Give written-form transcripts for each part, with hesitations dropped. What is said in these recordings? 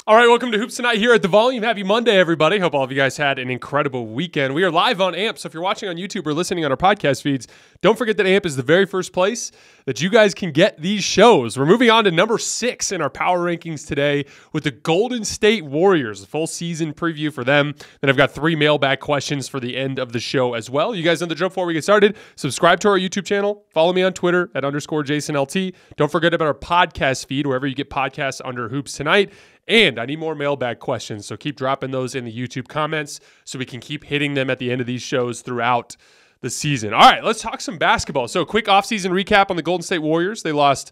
All right, welcome to Hoops Tonight here at The Volume. Happy Monday, everybody. Hope all of you guys had an incredible weekend. We are live on AMP, so if you're watching on YouTube or listening on our podcast feeds, don't forget that AMP is the very first place that you guys can get these shows. We're moving on to number 6 in our power rankings today with the Golden State Warriors, a full season preview for them. Then I've got 3 mailbag questions for the end of the show as well. You guys know the drill before we get started. Subscribe to our YouTube channel. Follow me on Twitter at _JasonLT. Don't forget about our podcast feed, wherever you get podcasts under Hoops Tonight. And I need more mailbag questions, so keep dropping those in the YouTube comments so we can keep hitting them at the end of these shows throughout the season. All right, let's talk some basketball. So quick offseason recap on the Golden State Warriors. They lost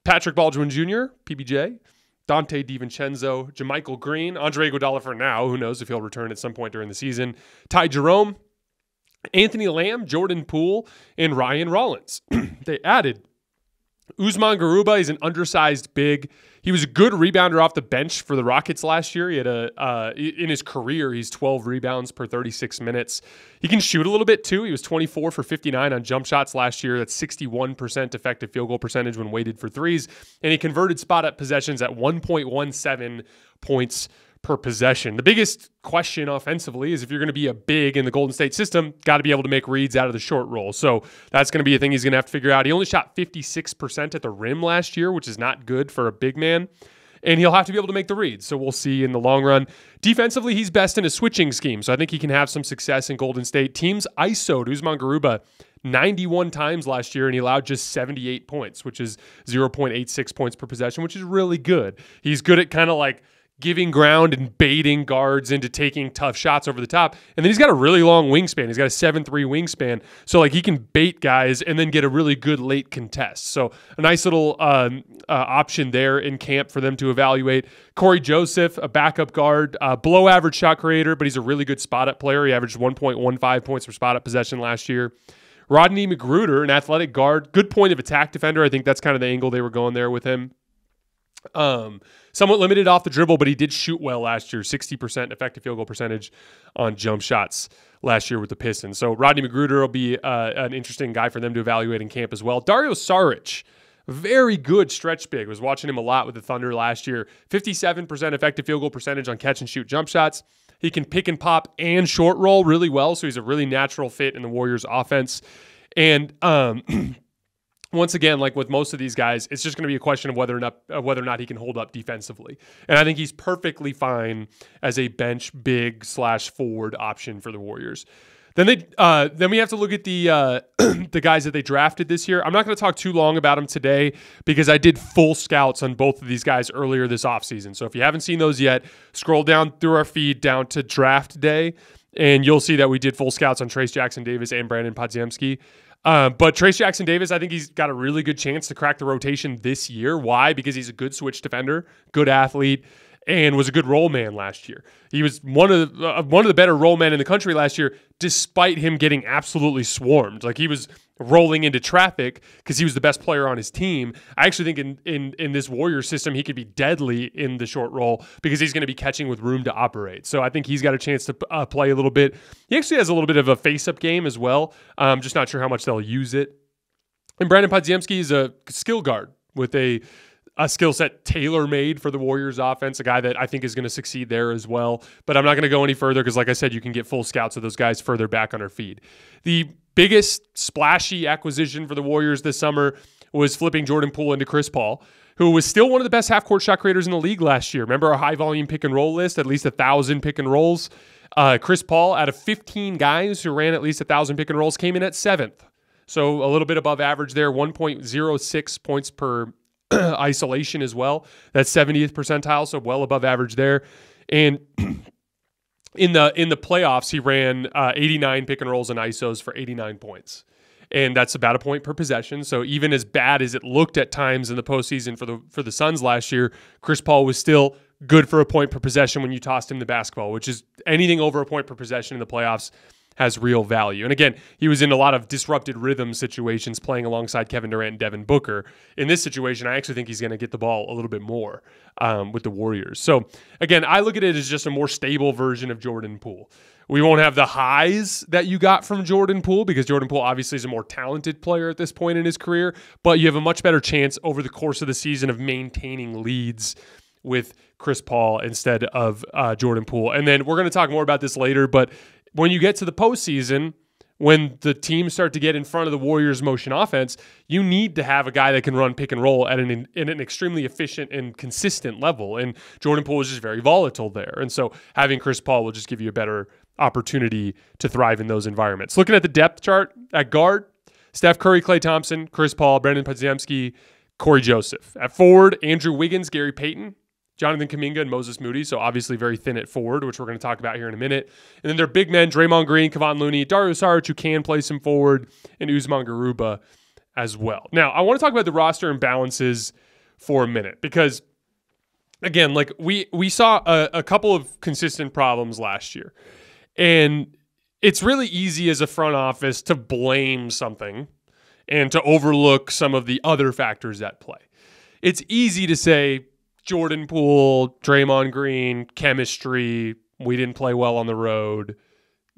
Patrick Baldwin Jr., PBJ, Dante DiVincenzo, JaMychal Green, Andre Iguodala for now. Who knows if he'll return at some point during the season. Ty Jerome, Anthony Lamb, Jordan Poole, and Ryan Rollins. They added Usman Garuba. He's an undersized big. He was a good rebounder off the bench for the Rockets last year. He had in his career, he's 12 rebounds per 36 minutes. He can shoot a little bit too. He was 24 for 59 on jump shots last year. That's 61% effective field goal percentage when weighted for threes. And he converted spot-up possessions at 1.17 points per possession. The biggest question offensively is if you're going to be a big in the Golden State system, got to be able to make reads out of the short roll. So that's going to be a thing he's going to have to figure out. He only shot 56% at the rim last year, which is not good for a big man. And he'll have to be able to make the reads. So we'll see in the long run. Defensively, he's best in a switching scheme. So I think he can have some success in Golden State. Teams ISO'd Usman Garuba 91 times last year, and he allowed just 78 points, which is 0.86 points per possession, which is really good. He's good at kind of like giving ground and baiting guards into taking tough shots over the top. And then he's got a really long wingspan. He's got a 7'3" wingspan. So like he can bait guys and then get a really good late contest. So a nice little option there in camp for them to evaluate. Corey Joseph, a backup guard, below average shot creator, but he's a really good spot-up player. He averaged 1.15 points per spot-up possession last year. Rodney McGruder, an athletic guard, good point of attack defender. I think that's kind of the angle they were going there with him. Somewhat limited off the dribble, but he did shoot well last year. 60% effective field goal percentage on jump shots last year with the Pistons. So Rodney McGruder will be an interesting guy for them to evaluate in camp as well. Dario Saric, very good stretch big. Was watching him a lot with the Thunder last year. 57% effective field goal percentage on catch and shoot jump shots. He can pick and pop and short roll really well, so he's a really natural fit in the Warriors offense. And once again, like with most of these guys, it's just going to be a question of whether or not he can hold up defensively. And I think he's perfectly fine as a bench big / forward option for the Warriors. Then we have to look at the the guys that they drafted this year. I'm not going to talk too long about them today because I did full scouts on both of these guys earlier this offseason. So if you haven't seen those yet, scroll down through our feed down to draft day, and you'll see that we did full scouts on Trayce Jackson-Davis and Brandon Podziemski. But Trayce Jackson-Davis, I think he's got a really good chance to crack the rotation this year. Why? Because he's a good switch defender, good athlete, and was a good roll man last year. He was one of the better roll men in the country last year, despite him getting absolutely swarmed. Like he was rolling into traffic because he was the best player on his team. I actually think in this Warriors system, he could be deadly in the short roll because he's going to be catching with room to operate. So I think he's got a chance to play a little bit. He actually has a little bit of a face-up game as well. I'm just not sure how much they'll use it. And Brandon Podziemski is a skill guard with a skill set tailor-made for the Warriors offense, a guy that I think is going to succeed there as well. But I'm not going to go any further because, like I said, you can get full scouts of those guys further back on our feed. The biggest splashy acquisition for the Warriors this summer was flipping Jordan Poole into Chris Paul, who was still one of the best half-court shot creators in the league last year. Remember our high-volume pick-and-roll list, at least 1,000 pick-and-rolls? Chris Paul, out of 15 guys who ran at least 1,000 pick-and-rolls, came in at 7th. So a little bit above average there, 1.06 points per isolation as well. That's 70th percentile, so well above average there. And in the playoffs, he ran 89 pick and rolls and isos for 89 points. And that's about a point per possession. So even as bad as it looked at times in the postseason for the Suns last year, Chris Paul was still good for a point per possession when you tossed him the basketball, which is anything over a point per possession in the playoffs has real value. And again, he was in a lot of disrupted rhythm situations playing alongside Kevin Durant and Devin Booker. In this situation, I actually think he's going to get the ball a little bit more with the Warriors. So again, I look at it as just a more stable version of Jordan Poole. We won't have the highs that you got from Jordan Poole because Jordan Poole obviously is a more talented player at this point in his career, but you have a much better chance over the course of the season of maintaining leads with Chris Paul instead of Jordan Poole. And then we're going to talk more about this later, but when you get to the postseason, when the teams start to get in front of the Warriors' motion offense, you need to have a guy that can run pick and roll at an extremely efficient and consistent level. And Jordan Poole is just very volatile there. And so having Chris Paul will just give you a better opportunity to thrive in those environments. Looking at the depth chart at guard, Steph Curry, Klay Thompson, Chris Paul, Brandon Podziemski, Corey Joseph. At forward, Andrew Wiggins, Gary Payton, Jonathan Kuminga, and Moses Moody. So obviously very thin at forward, which we're going to talk about here in a minute. And then their big men, Draymond Green, Kevon Looney, Dario Saric, who can play some forward, and Usman Garuba as well. Now, I want to talk about the roster imbalances for a minute because, again, like we saw a couple of consistent problems last year. And it's really easy as a front office to blame something and to overlook some of the other factors at play. It's easy to say, Jordan Poole, Draymond Green, chemistry, we didn't play well on the road.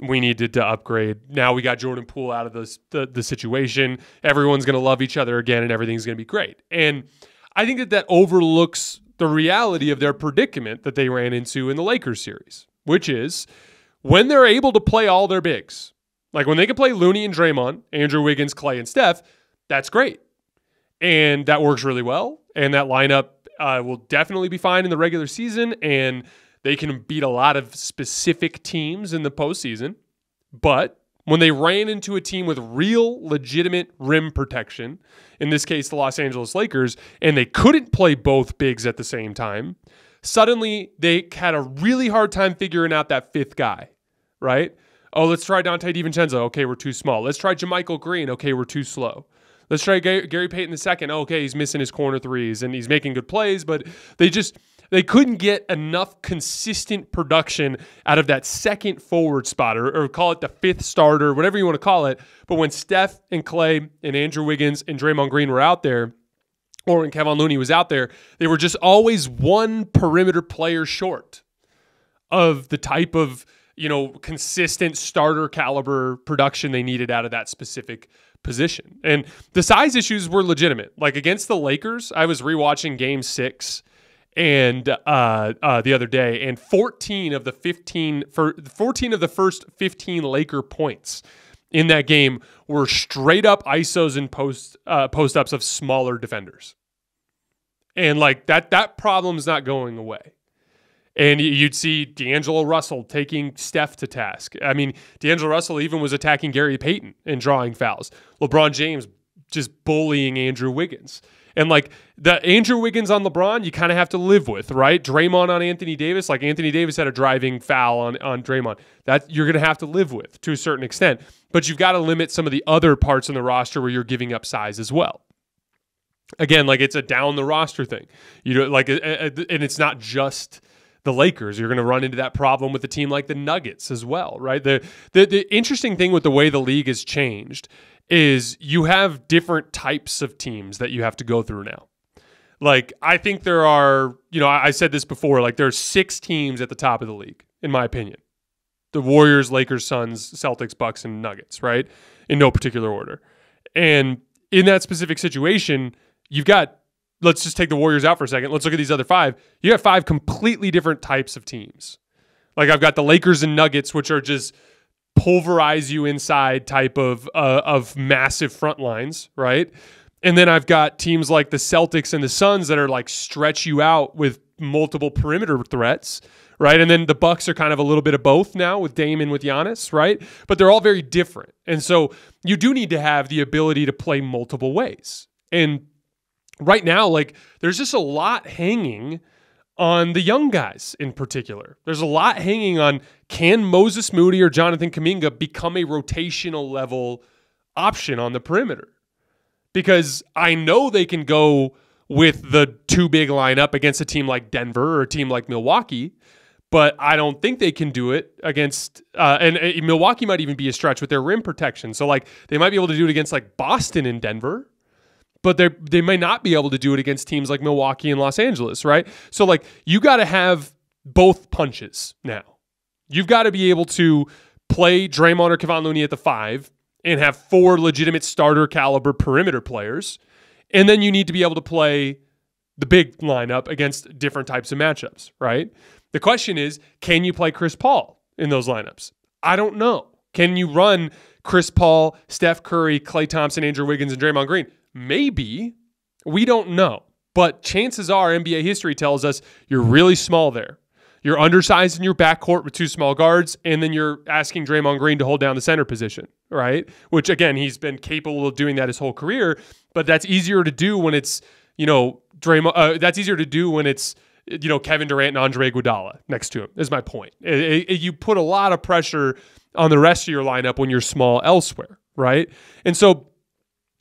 We needed to upgrade. Now we got Jordan Poole out of the situation. Everyone's going to love each other again and everything's going to be great. And I think that overlooks the reality of their predicament that they ran into in the Lakers series, which is when they're able to play all their bigs, like when they can play Looney and Draymond, Andrew Wiggins, Klay, and Steph, that's great. And that works really well. And that lineup will definitely be fine in the regular season, and they can beat a lot of specific teams in the postseason. But when they ran into a team with real, legitimate rim protection, in this case, the Los Angeles Lakers, and they couldn't play both bigs at the same time, suddenly they had a really hard time figuring out that fifth guy, right? Oh, let's try Dante DiVincenzo. Okay, we're too small. Let's try JaMychal Green. Okay, we're too slow. Let's try Gary Payton II. Oh, okay, he's missing his corner threes and he's making good plays, but they couldn't get enough consistent production out of that second forward spot, or call it the fifth starter, whatever you want to call it. But when Steph and Klay and Andrew Wiggins and Draymond Green were out there, or when Kevon Looney was out there, they were just always one perimeter player short of the type of, consistent starter caliber production they needed out of that specific position. And the size issues were legitimate. Like against the Lakers, I was rewatching Game 6 and the other day, and 14 of the first 15 Laker points in that game were straight up ISOs and post-ups of smaller defenders. And like that problem's not going away. And you'd see D'Angelo Russell taking Steph to task. I mean, D'Angelo Russell even was attacking Gary Payton and drawing fouls. LeBron James just bullying Andrew Wiggins. And like the Andrew Wiggins on LeBron, you kind of have to live with, right? Draymond on Anthony Davis, like Anthony Davis had a driving foul on Draymond. That you're going to have to live with to a certain extent. But you've got to limit some of the other parts in the roster where you're giving up size as well. Again, like it's a down the roster thing. And it's not just the Lakers. You're going to run into that problem with a team like the Nuggets as well, right? The interesting thing with the way the league has changed is you have different types of teams that you have to go through now. Like, I think there are, I said this before, like there are 6 teams at the top of the league, in my opinion. The Warriors, Lakers, Suns, Celtics, Bucks, and Nuggets, right? In no particular order. And in that specific situation, you've got, let's just take the Warriors out for a second. Let's look at these other 5. You have 5 completely different types of teams. Like I've got the Lakers and Nuggets, which are just pulverize you inside type of massive front lines, right? And then I've got teams like the Celtics and the Suns that are like stretch you out with multiple perimeter threats, right? And then the Bucks are kind of a little bit of both now with Dame and with Giannis, right? But they're all very different. And so you do need to have the ability to play multiple ways. And right now, like there's just a lot hanging on the young guys in particular. There's a lot hanging on, can Moses Moody or Jonathan Kuminga become a rotational level option on the perimeter? Because I know they can go with the 2 big lineup against a team like Denver or a team like Milwaukee, but I don't think they can do it against, and Milwaukee might even be a stretch with their rim protection. So like they might be able to do it against like Boston and Denver, but they may not be able to do it against teams like Milwaukee and Los Angeles, right? So like you got to have both punches now. You've got to be able to play Draymond or Kevon Looney at the 5 and have 4 legitimate starter caliber perimeter players. And then you need to be able to play the big lineup against different types of matchups, right? The question is, can you play Chris Paul in those lineups? I don't know. Can you run Chris Paul, Steph Curry, Klay Thompson, Andrew Wiggins, and Draymond Green? Maybe. We don't know. But chances are, NBA history tells us you're really small there. You're undersized in your backcourt with two small guards, and then you're asking Draymond Green to hold down the center position, right? Which, again, he's been capable of doing that his whole career, but that's easier to do when it's, that's easier to do when it's, Kevin Durant and Andre Iguodala next to him, is my point. You put a lot of pressure on the rest of your lineup when you're small elsewhere, right? And so,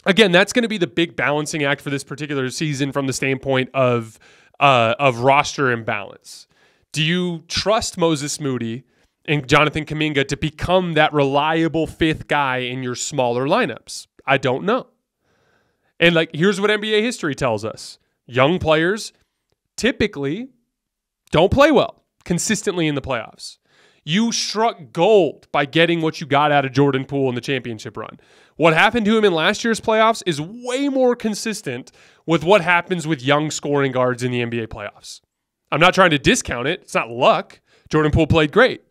again, that's going to be the big balancing act for this particular season from the standpoint of roster imbalance. Do you trust Moses Moody and Jonathan Kuminga to become that reliable fifth guy in your smaller lineups? I don't know. And here's what NBA history tells us. Young players typically don't play well consistently in the playoffs. You struck gold by getting what you got out of Jordan Poole in the championship run. What happened to him in last year's playoffs is way more consistent with what happens with young scoring guards in the NBA playoffs. I'm not trying to discount it. It's not luck. Jordan Poole played great,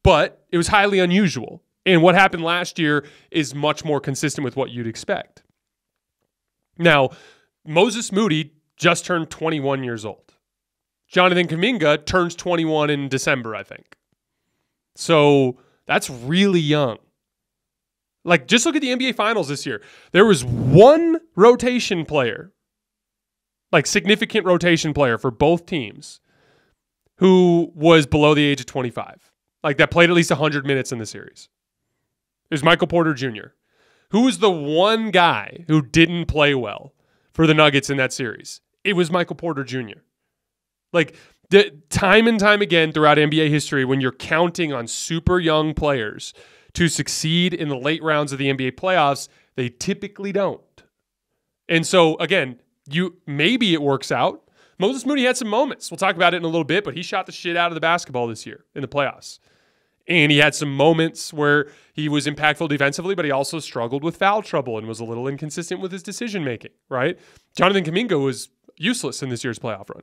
but it was highly unusual. And what happened last year is much more consistent with what you'd expect. Now, Moses Moody just turned 21 years old. Jonathan Kuminga turns 21 in December, I think. So that's really young. Just look at the NBA Finals this year. There was one rotation player, significant rotation player for both teams, who was below the age of 25. That played at least 100 minutes in the series. It was Michael Porter Jr., who was the one guy who didn't play well for the Nuggets in that series. It was Michael Porter Jr. Time and time again throughout NBA history, when you're counting on super young players to succeed in the late rounds of the NBA playoffs, they typically don't. And so, again, maybe it works out. Moses Moody had some moments. We'll talk about it in a little bit, but he shot the shit out of the basketball this year in the playoffs. And he had some moments where he was impactful defensively, but he also struggled with foul trouble and was a little inconsistent with his decision-making, right? Jonathan Kuminga was useless in this year's playoff run.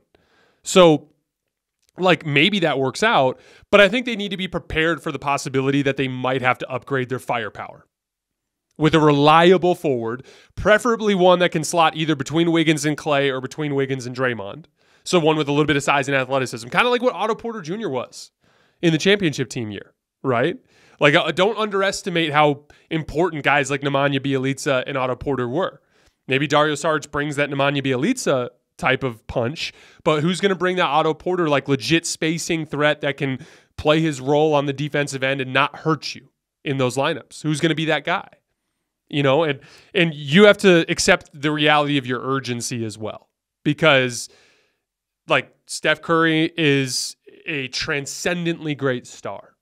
So, maybe that works out, but I think they need to be prepared for the possibility that they might have to upgrade their firepower with a reliable forward, preferably one that can slot either between Wiggins and Klay or between Wiggins and Draymond. So one with a little bit of size and athleticism, kind of like what Otto Porter Jr. was in the championship team year, right? Don't underestimate how important guys like Nemanja Bjelica and Otto Porter were. Maybe Dario Saric brings that Nemanja Bjelica type of punch, but who's going to bring that Otto Porter legit spacing threat that can play his role on the defensive end and not hurt you in those lineups? Who's going to be that guy? And you have to accept the reality of your urgency as well, because Steph Curry is a transcendently great star.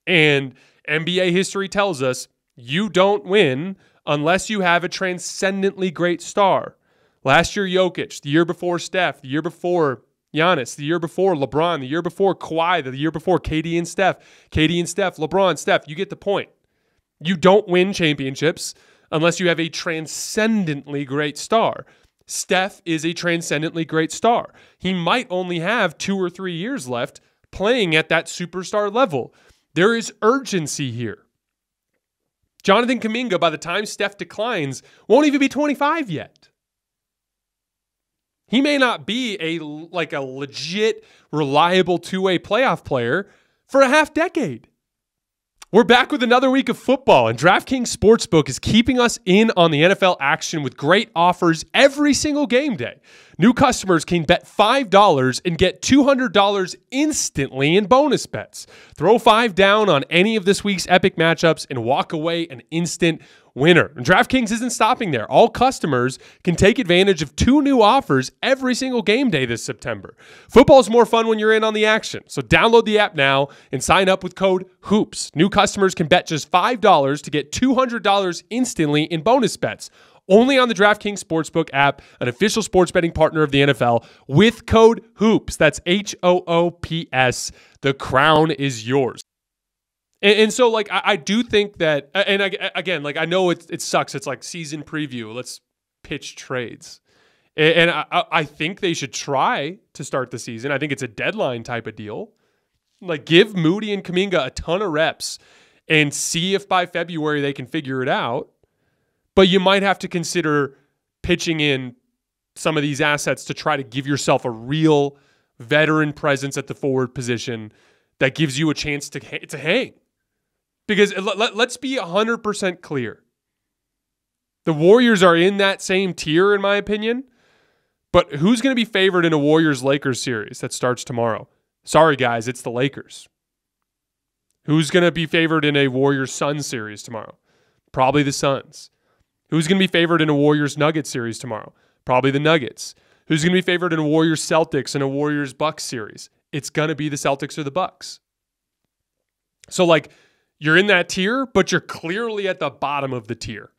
And NBA history tells us you don't win unless you have a transcendently great star. Last year, Jokic. The year before, Steph. The year before, Giannis. The year before, LeBron. The year before, Kawhi. The year before, KD and Steph. KD and Steph. LeBron, Steph. You get the point. You don't win championships unless you have a transcendently great star. Steph is a transcendently great star. He might only have 2 or 3 years left playing at that superstar level. There is urgency here. Jonathan Kuminga, by the time Steph declines, won't even be 25 yet. He may not be a legit, reliable two-way playoff player for a half decade. We're back with another week of football, and DraftKings Sportsbook is keeping us in on the NFL action with great offers every single game day. New customers can bet $5 and get $200 instantly in bonus bets. Throw $5 down on any of this week's epic matchups and walk away an instant winner. And DraftKings isn't stopping there. All customers can take advantage of 2 new offers every single game day this September. Football's more fun when you're in on the action. So download the app now and sign up with code HOOPS. New customers can bet just $5 to get $200 instantly in bonus bets. Only on the DraftKings Sportsbook app, an official sports betting partner of the NFL, with code HOOPS. That's HOOPS. The crown is yours. And so, I do think that, and again, I know it sucks. It's season preview. Let's pitch trades. And I think they should try to start the season. I think it's a deadline type of deal. Like, give Moody and Kuminga a ton of reps and see if by February they can figure it out. But you might have to consider pitching in some of these assets to try to give yourself a real veteran presence at the forward position that gives you a chance to hang. Because let's be 100% clear. The Warriors are in that same tier, in my opinion. But who's going to be favored in a Warriors-Lakers series that starts tomorrow? Sorry, guys, it's the Lakers. Who's going to be favored in a Warriors-Suns series tomorrow? Probably the Suns. Who's going to be favored in a Warriors-Nuggets series tomorrow? Probably the Nuggets. Who's going to be favored in a Warriors-Celtics and a Warriors-Bucks series? It's going to be the Celtics or the Bucks. So, like, you're in that tier, but you're clearly at the bottom of the tier.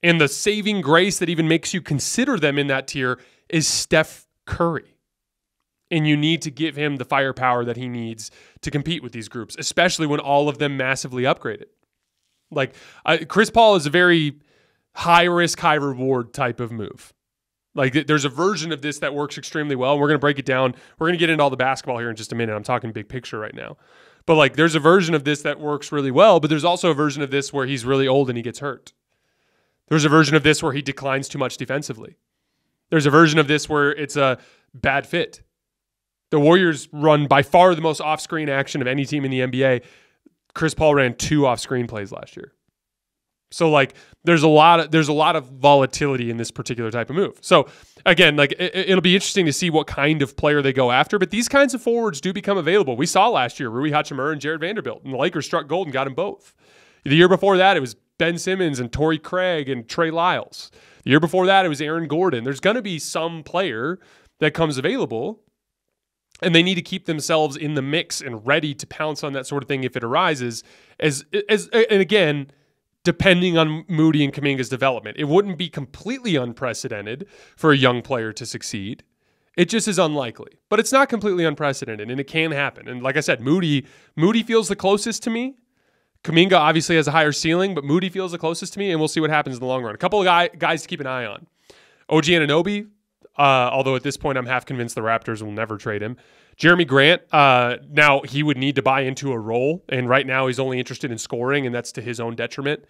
And the saving grace that even makes you consider them in that tier is Steph Curry. And you need to give him the firepower that he needs to compete with these groups, especially when all of them massively upgraded. Like, Chris Paul is a very high-risk, high-reward type of move. Like, there's a version of this that works extremely well, and we're going to break it down. We're going to get into all the basketball here in just a minute. I'm talking big picture right now. But, like, there's a version of this that works really well, but there's also a version of this where he's really old and he gets hurt. There's a version of this where he declines too much defensively. There's a version of this where it's a bad fit. The Warriors run by far the most off-screen action of any team in the NBA. Chris Paul ran 2 off-screen plays last year. So, like, there's a lot of volatility in this particular type of move. So, again, like, it'll be interesting to see what kind of player they go after. But these kinds of forwards do become available. We saw last year Rui Hachimura and Jared Vanderbilt, and the Lakers struck gold and got them both. The year before that, it was Ben Simmons and Torrey Craig and Trey Lyles. The year before that, it was Aaron Gordon. There's going to be some player that comes available, and they need to keep themselves in the mix and ready to pounce on that sort of thing if it arises. And again, depending on Moody and Kuminga's development, it wouldn't be completely unprecedented for a young player to succeed. It just is unlikely. But it's not completely unprecedented, and it can happen. And like I said, Moody feels the closest to me. Kuminga obviously has a higher ceiling, but Moody feels the closest to me, and we'll see what happens in the long run. A couple of guys to keep an eye on. OG Anunoby, although at this point I'm half convinced the Raptors will never trade him. Jeremy Grant, now he would need to buy into a role, and right now he's only interested in scoring, and that's to his own detriment.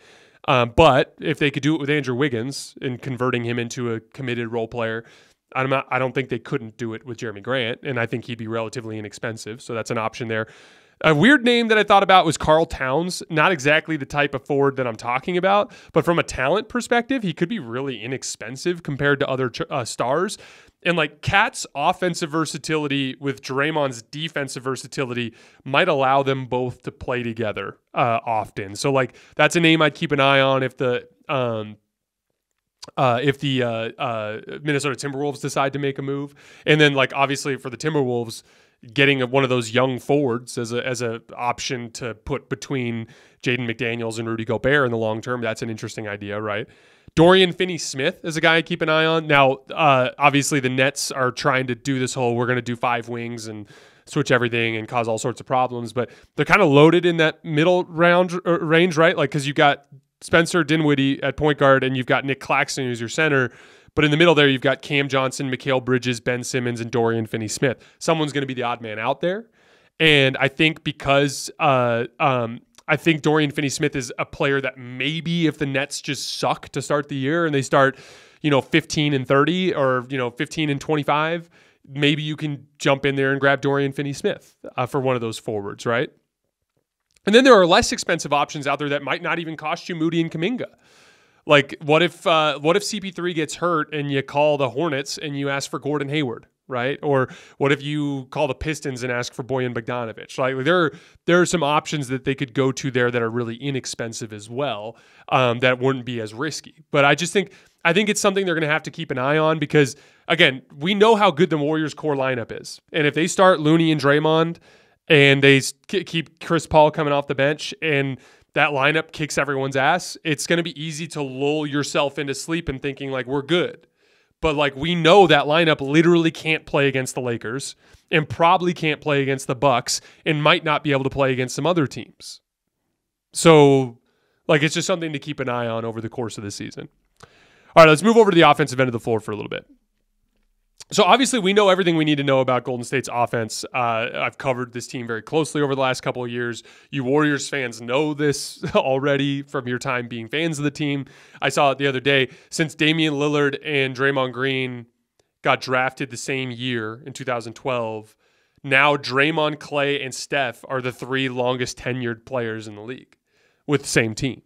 But if they could do it with Andrew Wiggins and converting him into a committed role player, I don't think they couldn't do it with Jeremy Grant, and I think he'd be relatively inexpensive, so that's an option there. A weird name that I thought about was Karl Towns. Not exactly the type of forward that I'm talking about, but from a talent perspective, he could be really inexpensive compared to other stars. And like Cat's offensive versatility with Draymond's defensive versatility might allow them both to play together often. So like that's a name I'd keep an eye on if the Minnesota Timberwolves decide to make a move. And then like obviously for the Timberwolves, getting one of those young forwards as a option to put between Jaden McDaniels and Rudy Gobert in the long term, that's an interesting idea, right? Dorian Finney-Smith is a guy I keep an eye on. Now, obviously the Nets are trying to do this whole we're going to do 5 wings and switch everything and cause all sorts of problems, but they're kind of loaded in that middle range, right? Like because you've got Spencer Dinwiddie at point guard and you've got Nick Claxton who's your center. But in the middle there, you've got Cam Johnson, Mikal Bridges, Ben Simmons, and Dorian Finney-Smith. Someone's going to be the odd man out there. And I think because I think Dorian Finney-Smith is a player that maybe if the Nets just suck to start the year and they start, 15-30 or, 15-25, maybe you can jump in there and grab Dorian Finney-Smith for one of those forwards, right? And then there are less expensive options out there that might not even cost you Moody and Kuminga. Like, what if CP3 gets hurt and you call the Hornets and you ask for Gordon Hayward, right? Or what if you call the Pistons and ask for Bojan Bogdanovic? Like, there are some options that they could go to there that are really inexpensive as well, that wouldn't be as risky. But I think it's something they're going to have to keep an eye on because, again, we know how good the Warriors' core lineup is. And if they start Looney and Draymond and they keep Chris Paul coming off the bench and that lineup kicks everyone's ass, it's going to be easy to lull yourself into sleep and thinking like we're good. But like we know that lineup literally can't play against the Lakers and probably can't play against the Bucks and might not be able to play against some other teams. So like it's just something to keep an eye on over the course of the season. All right, let's move over to the offensive end of the floor for a little bit. So obviously we know everything we need to know about Golden State's offense. I've covered this team very closely over the last couple of years. You Warriors fans know this already from your time being fans of the team. I saw it the other day. Since Damian Lillard and Draymond Green got drafted the same year in 2012, now Draymond, Klay, and Steph are the 3 longest tenured players in the league with the same team.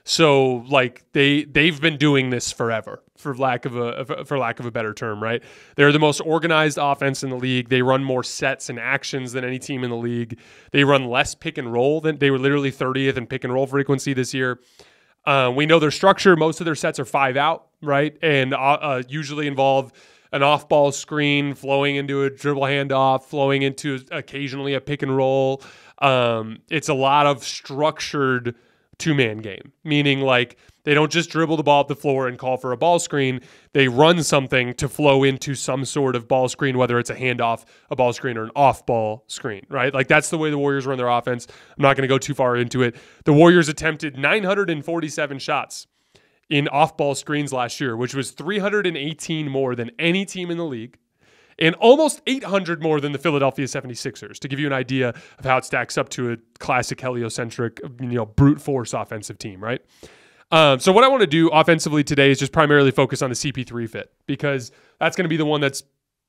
So like they've been doing this forever, for lack of a better term, right? They're the most organized offense in the league. They run more sets and actions than any team in the league. They run less pick and roll than they were literally 30th in pick and roll frequency this year. We know their structure. Most of their sets are 5 out, right? And usually involve an off-ball screen flowing into a dribble handoff, flowing into occasionally a pick and roll. It's a lot of structured two-man game, meaning like they don't just dribble the ball up the floor and call for a ball screen. They run something to flow into some sort of ball screen, whether it's a handoff, a ball screen, or an off-ball screen, right? Like that's the way the Warriors run their offense. I'm not going to go too far into it. The Warriors attempted 947 shots in off-ball screens last year, which was 318 more than any team in the league, and almost 800 more than the Philadelphia 76ers, to give you an idea of how it stacks up to a classic heliocentric, brute force offensive team, right? So what I want to do offensively today is just primarily focus on the CP3 fit, because that's going to be the one that's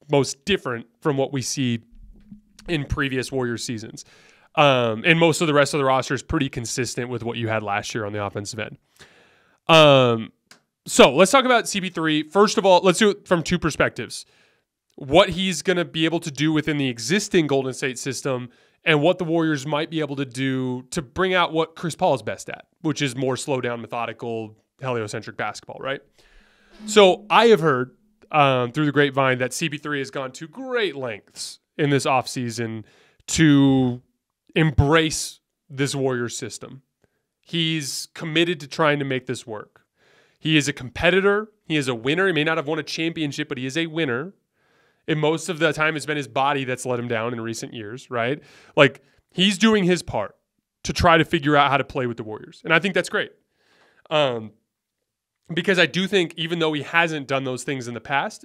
most different from what we see in previous Warriors seasons. And most of the rest of the roster is pretty consistent with what you had last year on the offensive end. So let's talk about CP3. First of all, let's do it from 2 perspectives. What he's going to be able to do within the existing Golden State system and what the Warriors might be able to do to bring out what Chris Paul is best at, which is more slow down, methodical, heliocentric basketball, right? So I have heard through the grapevine that CP3 has gone to great lengths in this offseason to embrace this Warriors system. He's committed to trying to make this work. He is a competitor. He is a winner. He may not have won a championship, but he is a winner. And most of the time, it's been his body that's let him down in recent years, right? Like, he's doing his part to try to figure out how to play with the Warriors. And I think that's great. Because I do think, even though he hasn't done those things in the past,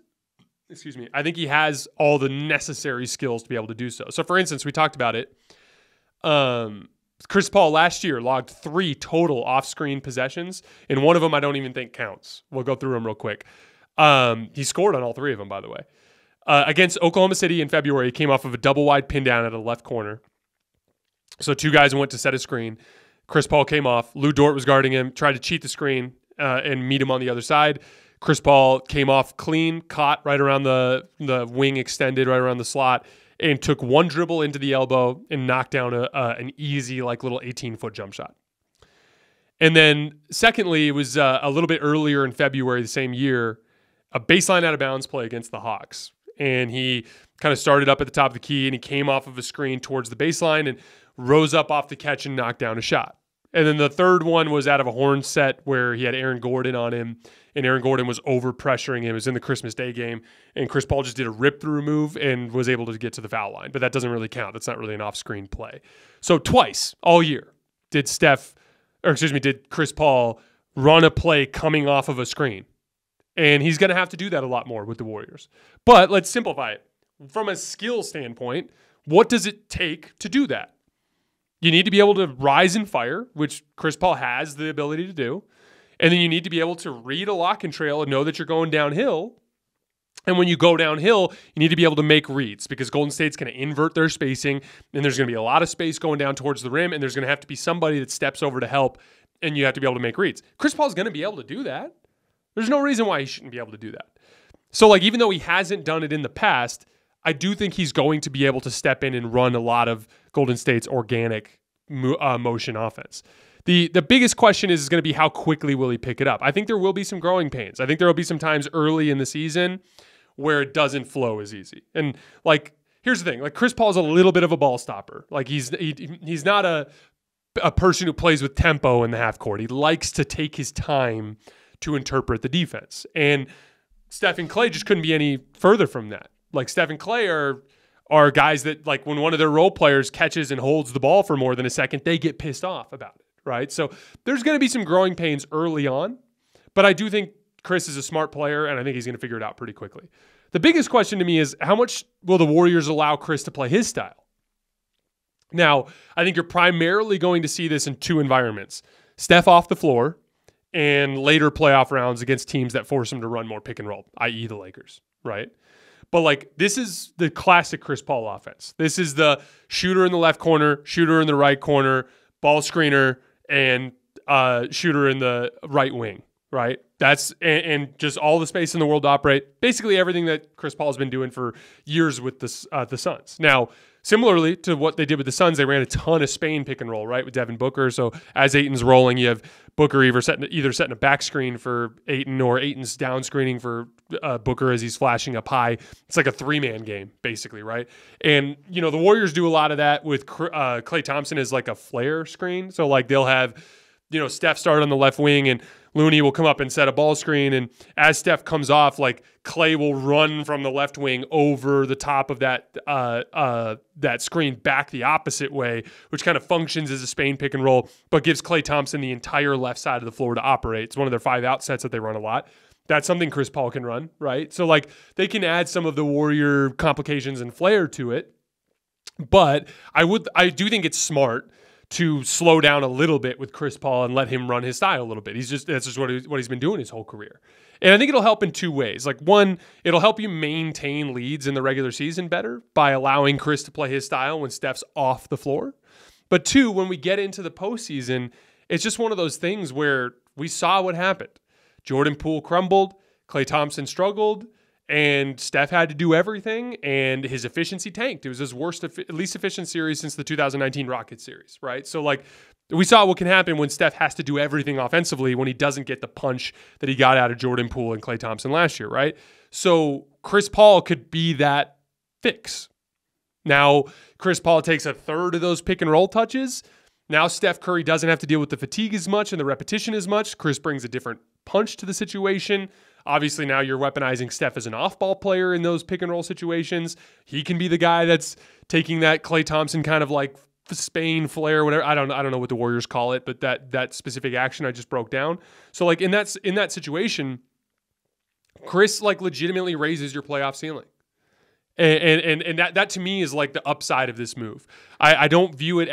I think he has all the necessary skills to be able to do so. So, for instance, we talked about it. Chris Paul last year logged 3 total off-screen possessions, and one of them I don't even think counts. We'll go through them real quick. He scored on all 3 of them, by the way. Against Oklahoma City in February, he came off of a double-wide pin down at the left corner. So 2 guys went to set a screen. Chris Paul came off. Lou Dort was guarding him, tried to cheat the screen and meet him on the other side. Chris Paul came off clean, caught right around the wing extended, right around the slot, and took 1 dribble into the elbow and knocked down an easy, like, little 18-foot jump shot. And then, secondly, it was a little bit earlier in February the same year, a baseline out-of-bounds play against the Hawks. And he kind of started up at the top of the key, and he came off of a screen towards the baseline and rose up off the catch and knocked down a shot. And then the third one was out of a horn set where he had Aaron Gordon on him, and Aaron Gordon was over-pressuring him. It was in the Christmas Day game, and Chris Paul just did a rip-through move and was able to get to the foul line. But that doesn't really count. That's not really an off-screen play. So twice all year did Chris Paul run a play coming off of a screen. And he's going to have to do that a lot more with the Warriors. But let's simplify it. From a skill standpoint, what does it take to do that? You need to be able to rise and fire, which Chris Paul has the ability to do. And then you need to be able to read a lock and trail and know that you're going downhill. And when you go downhill, you need to be able to make reads, because Golden State's going to invert their spacing, and there's going to be a lot of space going down towards the rim, and there's going to have to be somebody that steps over to help, and you have to be able to make reads. Chris Paul's going to be able to do that. There's no reason why he shouldn't be able to do that. So, like, even though he hasn't done it in the past, I do think he's going to be able to step in and run a lot of Golden State's organic motion offense. The biggest question is going to be how quickly will he pick it up? I think there will be some growing pains. I think there will be some times early in the season where it doesn't flow as easy. And, like, here's the thing. Like, Chris Paul's a little bit of a ball stopper. Like, he's not a person who plays with tempo in the half court. He likes to take his time to interpret the defense. And Steph and Klay just couldn't be any further from that. Like, Steph and Klay are guys that, like, when one of their role players catches and holds the ball for more than a second, they get pissed off about it, right? So there's going to be some growing pains early on, but I do think Chris is a smart player, and I think he's going to figure it out pretty quickly. The biggest question to me is how much will the Warriors allow Chris to play his style? Now, I think you're primarily going to see this in two environments. Steph off the floor and later playoff rounds against teams that force him to run more pick and roll, i.e. the Lakers, right? But like this is the classic Chris Paul offense. This is the shooter in the left corner, shooter in the right corner, ball screener, and shooter in the right wing, right? That's and just all the space in the world to operate. Basically everything that Chris Paul has been doing for years with the Suns. Now, similarly to what they did with the Suns, they ran a ton of Spain pick and roll, right, with Devin Booker. So as Ayton's rolling, you have Booker either setting a back screen for Ayton or Ayton's down screening for Booker as he's flashing up high. It's like a three-man game, basically, right? And, the Warriors do a lot of that with Klay Thompson as like a flare screen. So, like, they'll have, Steph start on the left wing and Looney will come up and set a ball screen. And as Steph comes off, like, Klay will run from the left wing over the top of that screen back the opposite way, which kind of functions as a Spain pick and roll, but gives Klay Thompson the entire left side of the floor to operate. It's one of their 5 out sets that they run a lot. That's something Chris Paul can run, right? So, like, they can add some of the Warrior complications and flair to it. But I do think it's smart to slow down a little bit with Chris Paul and let him run his style a little bit. That's just what he's been doing his whole career. And I think it'll help in two ways. Like, one, it'll help you maintain leads in the regular season better by allowing Chris to play his style when Steph's off the floor. But two, when we get into the postseason, it's just one of those things where we saw what happened. Jordan Poole crumbled, Klay Thompson struggled, and Steph had to do everything, and his efficiency tanked. It was his least efficient series since the 2019 Rockets series, right? So, like, we saw what can happen when Steph has to do everything offensively when he doesn't get the punch that he got out of Jordan Poole and Klay Thompson last year, right? So Chris Paul could be that fix. Now, Chris Paul takes a third of those pick and roll touches. Now Steph Curry doesn't have to deal with the fatigue as much and the repetition as much. Chris brings a different punch to the situation. Obviously, now you're weaponizing Steph as an off-ball player in those pick and roll situations. He can be the guy that's taking that Klay Thompson kind of like Spain flair, whatever. I don't know what the Warriors call it, but that specific action I just broke down. So, like, in that situation, Chris, like, legitimately raises your playoff ceiling. And that to me is like the upside of this move. I don't view it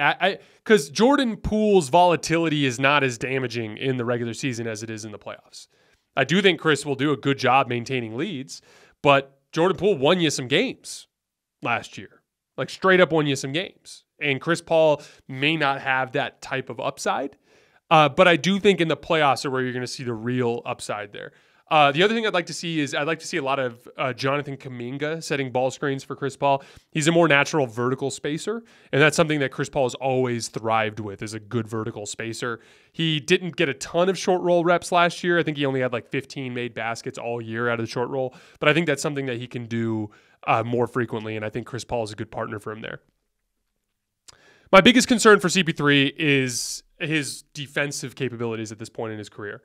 because Jordan Poole's volatility is not as damaging in the regular season as it is in the playoffs. I do think Chris will do a good job maintaining leads, but Jordan Poole won you some games last year, like straight up won you some games. And Chris Paul may not have that type of upside, but I do think in the playoffs are where you're going to see the real upside there. The other thing I'd like to see is a lot of Jonathan Kuminga setting ball screens for Chris Paul. He's a more natural vertical spacer, and that's something that Chris Paul has always thrived with, is a good vertical spacer. He didn't get a ton of short roll reps last year. I think he only had like 15 made baskets all year out of the short roll, but I think that's something that he can do more frequently, and I think Chris Paul is a good partner for him there. My biggest concern for CP3 is his defensive capabilities at this point in his career.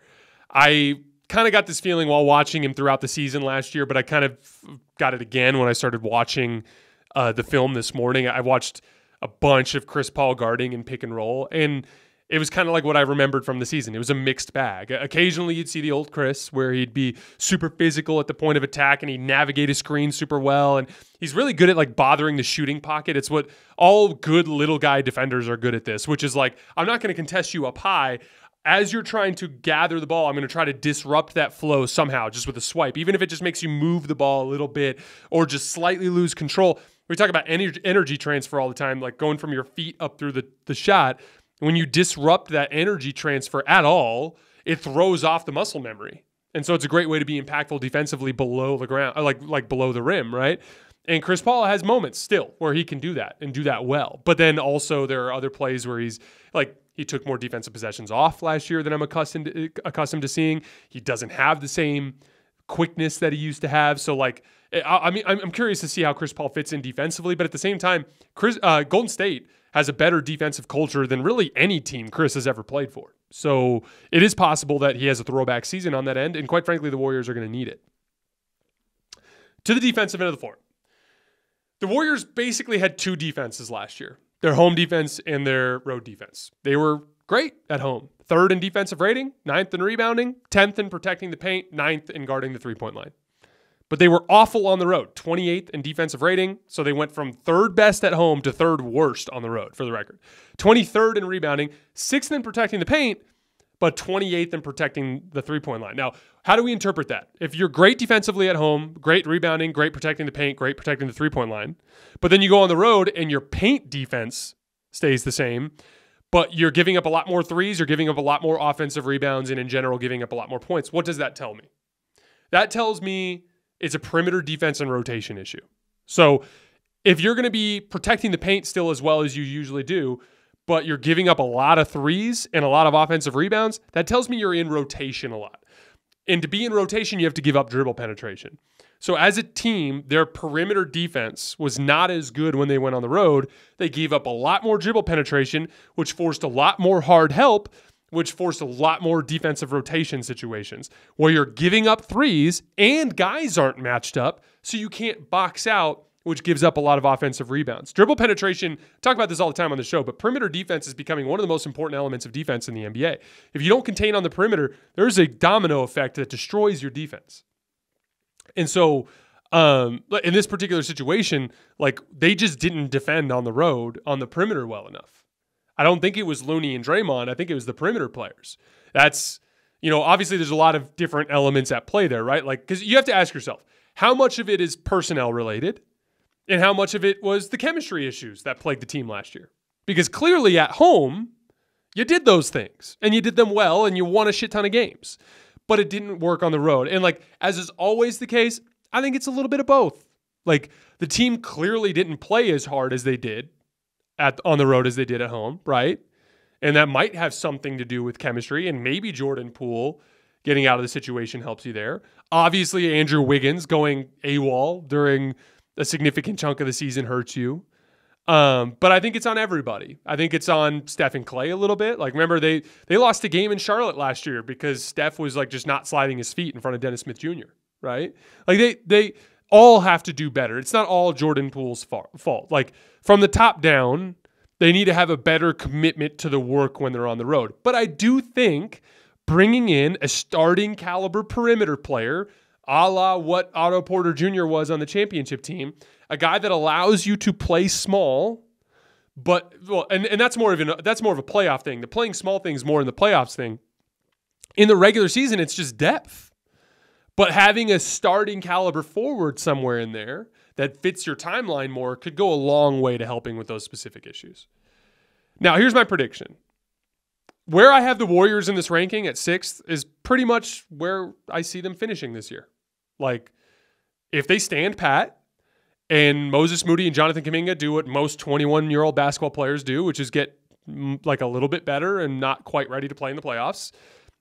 I kind of got this feeling while watching him throughout the season last year, but I kind of got it again when I started watching the film this morning. I watched a bunch of Chris Paul guarding and pick and roll, and it was kind of like what I remembered from the season. It was a mixed bag. Occasionally you'd see the old Chris where he'd be super physical at the point of attack and he'd navigate his screen super well, and he's really good at like bothering the shooting pocket. It's what all good little guy defenders are good at this, which is like, I'm not going to contest you up high. As you're trying to gather the ball, I'm going to try to disrupt that flow somehow just with a swipe, even if it just makes you move the ball a little bit or just slightly lose control. We talk about energy transfer all the time, like going from your feet up through the shot. When you disrupt that energy transfer at all, it throws off the muscle memory. And so it's a great way to be impactful defensively below the ground, like below the rim, right? And Chris Paul has moments still where he can do that and do that well. But then also there are other plays where he's like, he took more defensive possessions off last year than I'm accustomed to seeing. He doesn't have the same quickness that he used to have. So, like, I mean, I'm curious to see how Chris Paul fits in defensively. But at the same time, Golden State has a better defensive culture than really any team Chris has ever played for. So it is possible that he has a throwback season on that end. And quite frankly, the Warriors are going to need it. To the defensive end of the floor. The Warriors basically had two defenses last year. Their home defense and their road defense. They were great at home. 3rd in defensive rating, 9th in rebounding, 10th in protecting the paint, 9th in guarding the three-point line. but they were awful on the road, 28th in defensive rating. So they went from third best at home to third worst on the road, for the record. 23rd in rebounding, 6th in protecting the paint, but 28th in protecting the three-point line. Now, how do we interpret that? If you're great defensively at home, great rebounding, great protecting the paint, great protecting the three-point line, but then you go on the road and your paint defense stays the same, but you're giving up a lot more threes, you're giving up a lot more offensive rebounds, and in general giving up a lot more points. What does that tell me? That tells me it's a perimeter defense and rotation issue. So if you're going to be protecting the paint still as well as you usually do, but you're giving up a lot of threes and a lot of offensive rebounds, that tells me you're in rotation a lot. And to be in rotation, you have to give up dribble penetration. So as a team, their perimeter defense was not as good when they went on the road. They gave up a lot more dribble penetration, which forced a lot more hard help, which forced a lot more defensive rotation situations where you're giving up threes and guys aren't matched up, so you can't box out, which gives up a lot of offensive rebounds. Dribble penetration, talk about this all the time on the show, but perimeter defense is becoming one of the most important elements of defense in the NBA. If you don't contain on the perimeter, there's a domino effect that destroys your defense. And so in this particular situation, like they just didn't defend on the road on the perimeter well enough. I don't think it was Looney and Draymond. I think it was the perimeter players. That's, obviously there's a lot of different elements at play there, right? Like, because you have to ask yourself, how much of it is personnel related? And how much of it was the chemistry issues that plagued the team last year? Because clearly at home, you did those things and you did them well and you won a shit ton of games, but it didn't work on the road. And like, as is always the case, I think it's a little bit of both. Like the team clearly didn't play as hard as they did on the road as they did at home, right? And that might have something to do with chemistry, and maybe Jordan Poole getting out of the situation helps you there. Obviously, Andrew Wiggins going AWOL during a significant chunk of the season hurts you. But I think it's on everybody. I think it's on Steph and Klay a little bit. Like, remember, they lost a game in Charlotte last year because Steph was like just not sliding his feet in front of Dennis Smith Jr., right? Like, they all have to do better. It's not all Jordan Poole's fault. Like, from the top down, they need to have a better commitment to the work when they're on the road. But I do think bringing in a starting caliber perimeter player, a la what Otto Porter Jr. was on the championship team, a guy that allows you to play small, and that's more of a playoff thing. The playing small thing is more in the playoffs thing. In the regular season, it's just depth. But having a starting caliber forward somewhere in there that fits your timeline more could go a long way to helping with those specific issues. Now, here's my prediction. Where I have the Warriors in this ranking at 6th is pretty much where I see them finishing this year. Like, if they stand pat and Moses Moody and Jonathan Kuminga do what most 21-year-old basketball players do, which is get like a little bit better and not quite ready to play in the playoffs,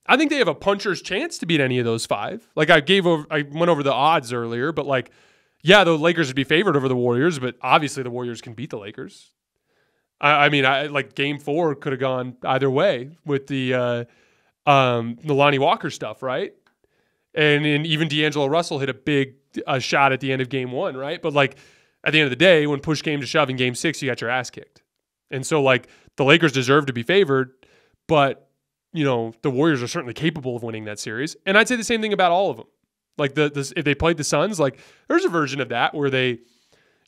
I think they have a puncher's chance to beat any of those 5. Like I went over the odds earlier, but like, yeah, the Lakers would be favored over the Warriors, but obviously the Warriors can beat the Lakers. I mean, like Game 4 could have gone either way with the Lonnie Walker stuff, right? And even D'Angelo Russell hit a big shot at the end of Game 1, right? But like at the end of the day, when push came to shove in Game 6, you got your ass kicked. And so like the Lakers deserve to be favored, but the Warriors are certainly capable of winning that series. And I'd say the same thing about all of them. Like if they played the Suns, like there's a version of that where they,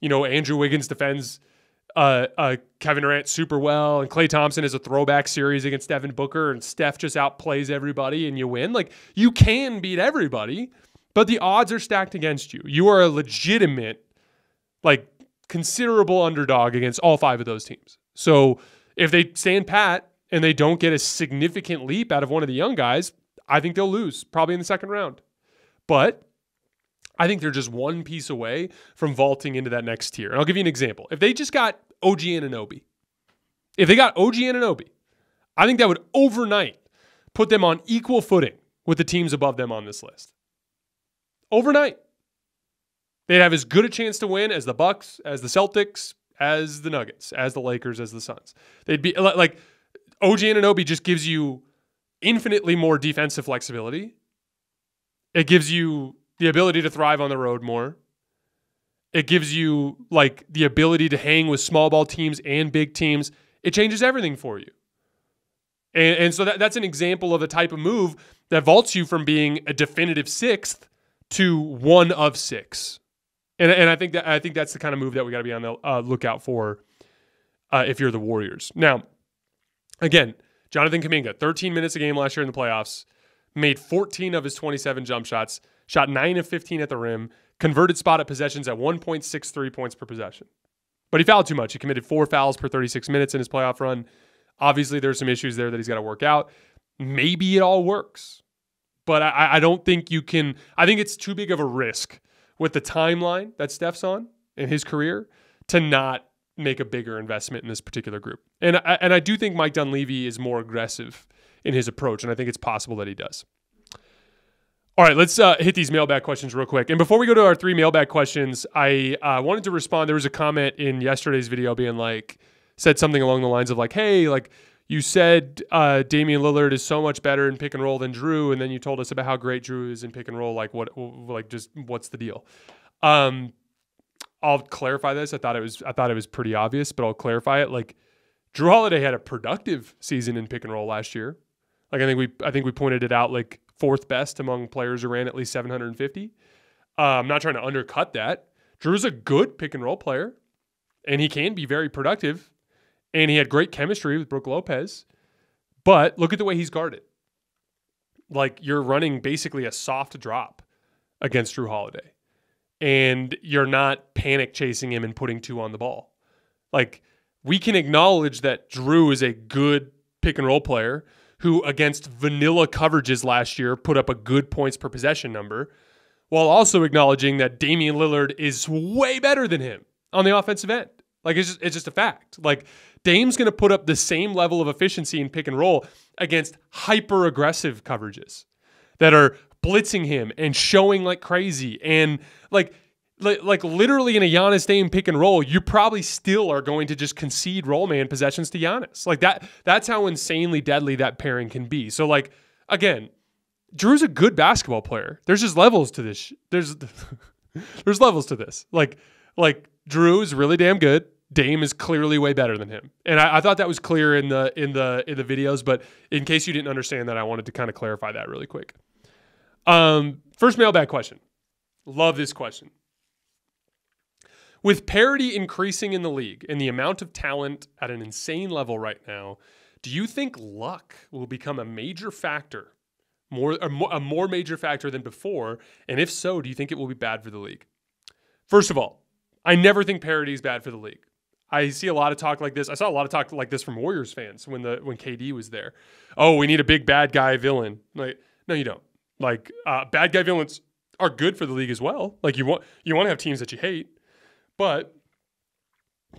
Andrew Wiggins defends Kevin Durant super well, and Klay Thompson is a throwback series against Devin Booker, and Steph just outplays everybody and you win. Like you can beat everybody, but the odds are stacked against you. You are a legitimate, like considerable underdog against all 5 of those teams. So if they stand pat and they don't get a significant leap out of one of the young guys, I think they'll lose probably in the second round. But I think they're just one piece away from vaulting into that next tier. And I'll give you an example. If they just got OG Anunoby, I think that would overnight put them on equal footing with the teams above them on this list. Overnight. They'd have as good a chance to win as the Bucks, as the Celtics, as the Nuggets, as the Lakers, as the Suns. They'd be like OG Anunoby just gives you infinitely more defensive flexibility. It gives you the ability to thrive on the road more. It gives you like the ability to hang with small ball teams and big teams. It changes everything for you. And so that's an example of a type of move that vaults you from being a definitive 6th to 1 of 6. And I think that's the kind of move that we got to be on the lookout for if you're the Warriors. Now, again, Jonathan Kuminga, 13 minutes a game last year in the playoffs, made 14 of his 27 jump shots, shot 9 of 15 at the rim, converted spotted possessions at 1.63 points per possession. But he fouled too much. He committed 4 fouls per 36 minutes in his playoff run. Obviously, there's some issues there that he's got to work out. Maybe it all works. But I don't think you can. I think it's too big of a risk with the timeline that Steph's on in his career to not make a bigger investment in this particular group. And I do think Mike Dunleavy is more aggressive in his approach, and I think it's possible that he does. All right, let's hit these mailbag questions real quick. And before we go to our 3 mailbag questions, I wanted to respond. There was a comment in yesterday's video being like, said something along the lines of like, hey, like, you said Damian Lillard is so much better in pick and roll than Drew, and then you told us about how great Drew is in pick and roll. Like, what's the deal? I'll clarify this. I thought it was pretty obvious, but I'll clarify it. Like, Drew Holiday had a productive season in pick and roll last year. Like, I think we pointed it out, like 4th best among players who ran at least 750. I'm not trying to undercut that. Drew's a good pick and roll player, and he can be very productive. And he had great chemistry with Brook Lopez. But look at the way he's guarded. Like, you're running basically a soft drop against Drew Holiday. And you're not panic chasing him and putting 2 on the ball. Like, we can acknowledge that Drew is a good pick and roll player who, against vanilla coverages last year, put up a good points per possession number, while also acknowledging that Damian Lillard is way better than him on the offensive end. Like, it's just a fact. Like, Dame's going to put up the same level of efficiency in pick and roll against hyper-aggressive coverages that are blitzing him and showing like crazy. And like literally in a Giannis Dame pick and roll, you probably still are going to just concede roll man possessions to Giannis. Like, that's how insanely deadly that pairing can be. So, like, again, Drew's a good basketball player. There's just levels to this. There's levels to this. Like Drew is really damn good. Dame is clearly way better than him. And I thought that was clear in the videos, but in case you didn't understand that, I wanted to kind of clarify that really quick. First mailbag question. Love this question. With parity increasing in the league and the amount of talent at an insane level right now, do you think luck will become a major factor, a more major factor than before? And if so, do you think it will be bad for the league? First of all, I never think parity is bad for the league. I see a lot of talk like this. I saw a lot of talk like this from Warriors fans when KD was there. Oh, we need a big bad guy villain. Like, no, you don't. Like, bad guy villains are good for the league as well. Like, you want to have teams that you hate, but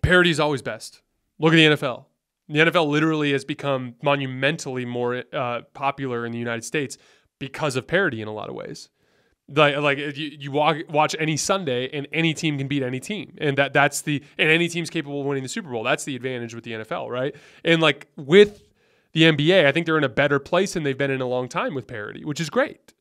parity is always best. Look at the NFL. The NFL literally has become monumentally more popular in the United States because of parity in a lot of ways. Like you watch any Sunday and any team can beat any team, and and any team's capable of winning the Super Bowl. That's the advantage with the NFL, right? And like with the NBA, I think they're in a better place than they've been in a long time with parity, which is great.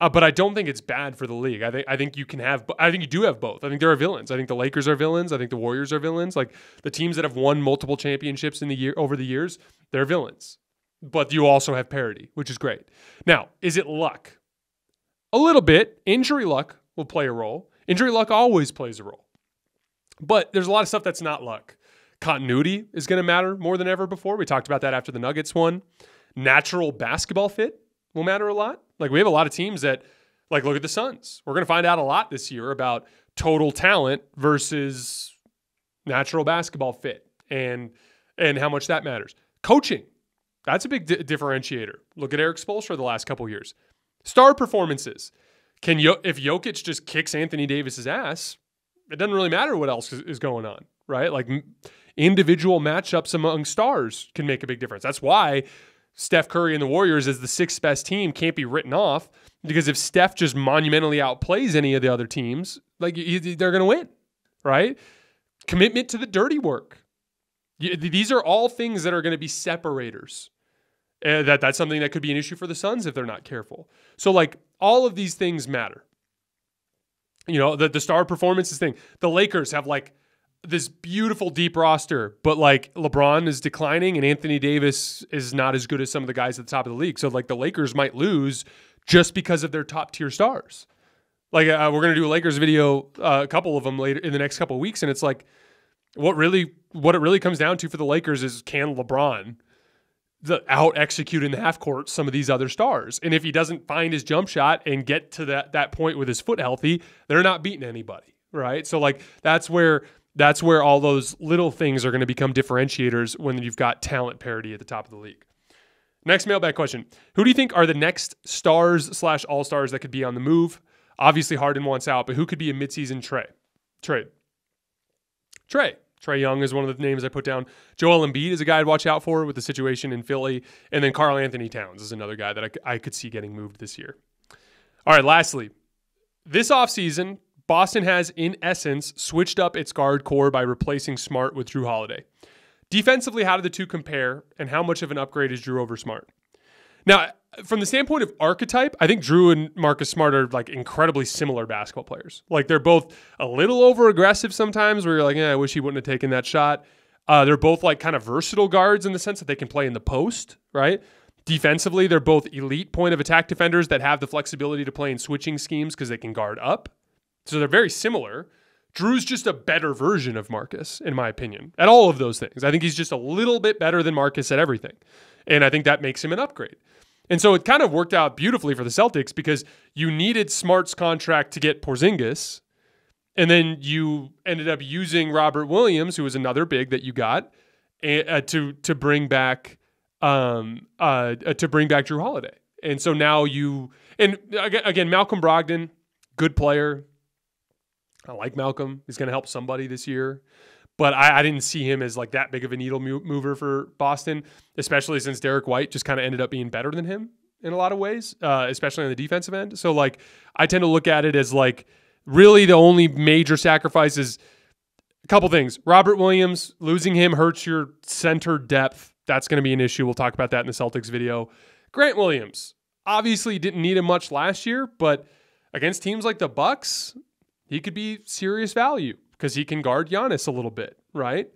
But I don't think it's bad for the league. I think you do have both. I think there are villains. I think the Lakers are villains. I think the Warriors are villains. Like the teams that have won multiple championships over the years, they're villains. But you also have parity, which is great. Now, is it luck? A little bit. Injury luck will play a role. Injury luck always plays a role. But there's a lot of stuff that's not luck. Continuity is going to matter more than ever before. We talked about that after the Nuggets won. Natural basketball fit will matter a lot. Like, we have a lot of teams that, like, look at the Suns. We're going to find out a lot this year about total talent versus natural basketball fit and how much that matters. Coaching, that's a big differentiator. Look at Eric Spoelstra the last couple of years. Star performances. If Jokic just kicks Anthony Davis's ass, it doesn't really matter what else is going on, right? Like, individual matchups among stars can make a big difference. That's why Steph Curry and the Warriors as the 6th best team can't be written off, because if Steph just monumentally outplays any of the other teams, like, they're going to win, right? Commitment to the dirty work. These are all things that are going to be separators. That's something that could be an issue for the Suns if they're not careful. So, like, all of these things matter. You know, the star performances thing. The Lakers have, like, this beautiful deep roster, but, like, LeBron is declining and Anthony Davis is not as good as some of the guys at the top of the league. So, like, the Lakers might lose just because of their top tier stars. Like we're going to do a Lakers video, a couple of them later in the next couple of weeks. And it's like, what it really comes down to for the Lakers is, can LeBron out execute in the half court some of these other stars? And if he doesn't find his jump shot and get to that point with his foot healthy, they're not beating anybody. Right. So like, that's where all those little things are going to become differentiators when you've got talent parity at the top of the league. Next mailbag question. Who do you think are the next stars/all-stars that could be on the move? Obviously, Harden wants out, but who could be a midseason trade? Trae Young is one of the names I put down. Joel Embiid is a guy I'd watch out for with the situation in Philly. And then Karl Anthony Towns is another guy that I could see getting moved this year. All right, lastly, this offseason, Boston has, in essence, switched up its guard core by replacing Smart with Jrue Holiday. Defensively, how do the two compare, and how much of an upgrade is Jrue over Smart? Now, from the standpoint of archetype, I think Jrue and Marcus Smart are like incredibly similar basketball players. Like they're both a little over aggressive sometimes where you're like, I wish he wouldn't have taken that shot. They're both like kind of versatile guards in the sense that they can play in the post, right? Defensively, they're both elite point of attack defenders that have the flexibility to play in switching schemes because they can guard up. So they're very similar. Drew's just a better version of Marcus, in my opinion, at all of those things. I think he's just a little bit better than Marcus at everything. And I think that makes him an upgrade. And so it kind of worked out beautifully for the Celtics because you needed Smart's contract to get Porzingis, and then you ended up using Robert Williams, who was another big that you got, to bring back Jrue Holiday. And so now again, Malcolm Brogdon, good player. I like Malcolm. He's going to help somebody this year. But I didn't see him as like that big of a needle mover for Boston, especially since Derek White just kind of ended up being better than him in a lot of ways, especially on the defensive end. So like I tend to look at it as like really the only major sacrifice is a couple things. Robert Williams, losing him hurts your center depth. That's going to be an issue. We'll talk about that in the Celtics video. Grant Williams obviously didn't need him much last year, but against teams like the Bucks, he could be serious value because he can guard Giannis a little bit, right?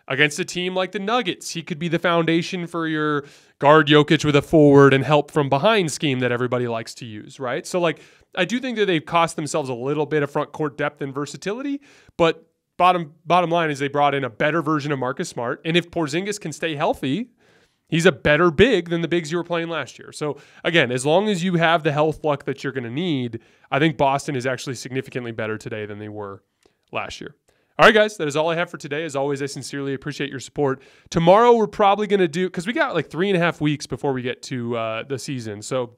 Against a team like the Nuggets, he could be the foundation for your guard Jokic with a forward and help from behind scheme that everybody likes to use, right? So like, I do think that they've cost themselves a little bit of front court depth and versatility, but bottom line is they brought in a better version of Marcus Smart. And if Porzingis can stay healthy, he's a better big than the bigs you were playing last year. So again, as long as you have the health luck that you're going to need, I think Boston is actually significantly better today than they were last year. All right, guys, that is all I have for today. As always, I sincerely appreciate your support. Tomorrow, we're probably going to do, because we got like 3.5 weeks before we get to the season. So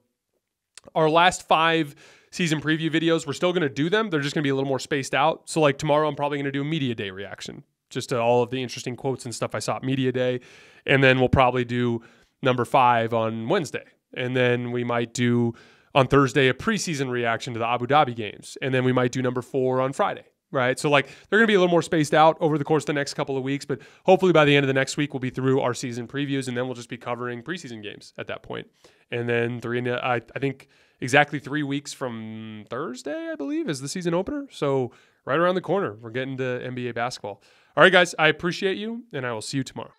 our last 5 season preview videos, we're still going to do them. They're just going to be a little more spaced out. So like tomorrow, I'm probably going to do a media day reaction, just to all of the interesting quotes and stuff I saw at media day. And then we'll probably do number 5 on Wednesday. And then we might do on Thursday a preseason reaction to the Abu Dhabi games. And then we might do number 4 on Friday. Right. So like they're going to be a little more spaced out over the course of the next couple of weeks, but hopefully by the end of the next week, we'll be through our season previews, and then we'll just be covering preseason games at that point. And then I think exactly 3 weeks from Thursday, I believe, is the season opener. So right around the corner, we're getting to NBA basketball. All right, guys, I appreciate you, and I will see you tomorrow.